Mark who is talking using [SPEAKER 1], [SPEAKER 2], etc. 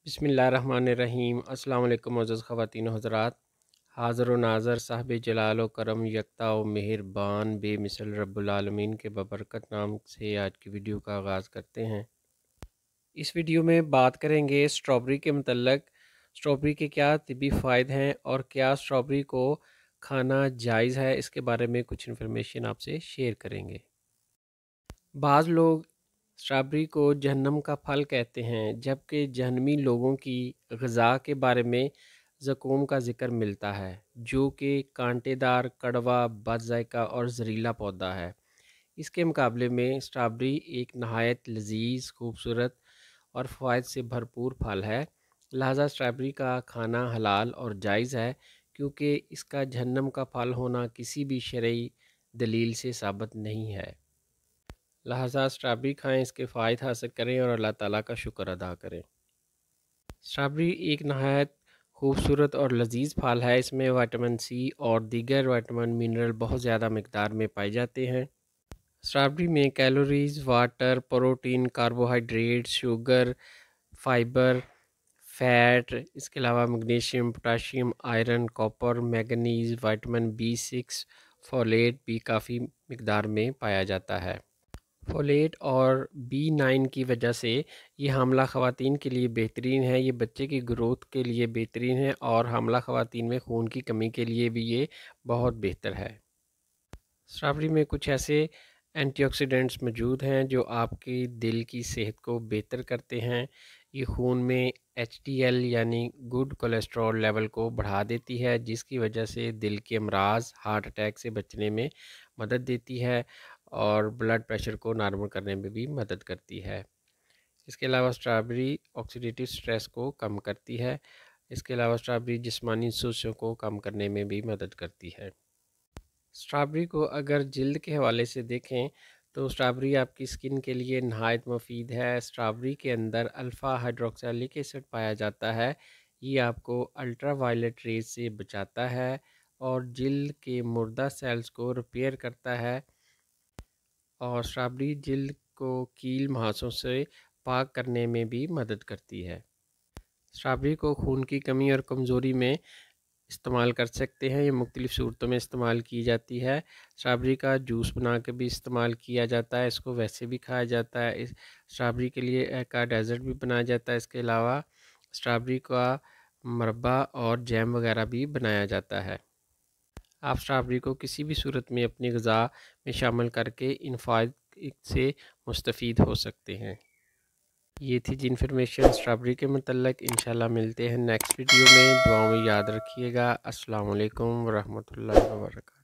[SPEAKER 1] बिस्मिल्लाहिर्रहमानिर्रहीम। अस्सलाम वालेकुम मुअज़्ज़ज़ ख़वातीन व हज़रात। हाज़िर व नाज़र साहिब जलाल व करम यकता व मेहरबान बेमिसल रब्बुल आलमीन के बबरकत नाम से आज की वीडियो का आगाज़ करते हैं। इस वीडियो में बात करेंगे स्ट्रॉबेरी के मतलब। स्ट्रॉबेरी के क्या तिब्बी फ़ायदे हैं और क्या स्ट्रॉबेरी को खाना जायज़ है, इसके बारे में कुछ इन्फॉर्मेशन आपसे शेयर करेंगे। बाज़ लोग स्ट्रॉबेरी को जहन्नम का फल कहते हैं, जबकि जहन्नमी लोगों की ग़िज़ा के बारे में ज़क़ूम का ज़िक्र मिलता है, जो कि कांटेदार, कड़वा, बद-ज़ायक़ा और ज़हरीला पौधा है। इसके मुकाबले में स्ट्रॉबेरी एक नहायत लज़ीज़, खूबसूरत और फ़वाइद से भरपूर फल है। लिहाजा स्ट्रॉबेरी का खाना हलाल और जायज़ है, क्योंकि इसका जहन्नम का फल होना किसी भी शरई दलील से साबित नहीं है। लिहाजा स्ट्रॉबेरी खाएँ, इसके फ़ायदे हासिल करें और अल्लाह ताला का शुक्र अदा करें। स्ट्रॉबेरी एक नहायत खूबसूरत और लज़ीज़ फल है। इसमें विटामिन सी और दीगर विटामिन मिनरल बहुत ज़्यादा मिक़दार में पाए जाते हैं। स्ट्रॉबेरी में calories, water, protein, carbohydrate, sugar, fibre, fat, इसके अलावा magnesium, potassium, iron, copper, manganese, vitamin B6, folate भी काफ़ी मिक़दार में पाया जाता है। फोलेट और B9 की वजह से ये हामला ख़वातीन के लिए बेहतरीन है। ये बच्चे की ग्रोथ के लिए बेहतरीन है और हामला ख़वातीन में खून की कमी के लिए भी ये बहुत बेहतर है। स्ट्रॉबेरी में कुछ ऐसे एंटीऑक्सीडेंट्स मौजूद हैं जो आपकी दिल की सेहत को बेहतर करते हैं। ये खून में HDL यानी गुड कोलेस्ट्रॉल लेवल को बढ़ा देती है, जिसकी वजह से दिल के अमराज, हार्ट अटैक से बचने में मदद देती है और ब्लड प्रेशर को नॉर्मल करने में भी मदद करती है। इसके अलावा स्ट्रॉबेरी ऑक्सीडेटिव स्ट्रेस को कम करती है। इसके अलावा स्ट्रॉबेरी जिस्मानी सुस्तियों को कम करने में भी मदद करती है। स्ट्रॉबेरी को अगर जिल्द के हवाले से देखें तो स्ट्रॉबेरी आपकी स्किन के लिए नहायत मुफीद है। स्ट्रॉबेरी के अंदर अल्फ़ा हाइड्रोक्सिलिक एसिड पाया जाता है। ये आपको अल्ट्रा वायलेट रेज से बचाता है और जिल्द के मुर्दा सेल्स को रिपेयर करता है। और स्ट्रॉबेरी जिल्द को कील मुहासों से पाक करने में भी मदद करती है। स्ट्रॉबेरी को खून की कमी और कमज़ोरी में इस्तेमाल कर सकते हैं। ये मुख्तलिफ़ सूरतों में इस्तेमाल की जाती है। स्ट्रॉबेरी का जूस बना के भी इस्तेमाल किया जाता है। इसको वैसे भी खाया जाता है। इस स्ट्रॉबेरी के लिए का डेज़र्ट भी बनाया जाता है। इसके अलावा स्ट्रॉबेरी का मरब्बा और जैम वगैरह भी बनाया जाता है। आप स्ट्रॉबेरी को किसी भी सूरत में अपनी ग़िज़ा में शामिल करके इन फ़ायद से मुस्तफ़ीद हो सकते हैं। ये थी जी इन्फॉर्मेशन स्ट्रॉबेरी के मतलब। इंशाल्लाह मिलते हैं नेक्स्ट वीडियो में। दुआओं में याद रखिएगा। अस्सलाम वालेकुम व रहमतुल्लाहि व बरकातहू।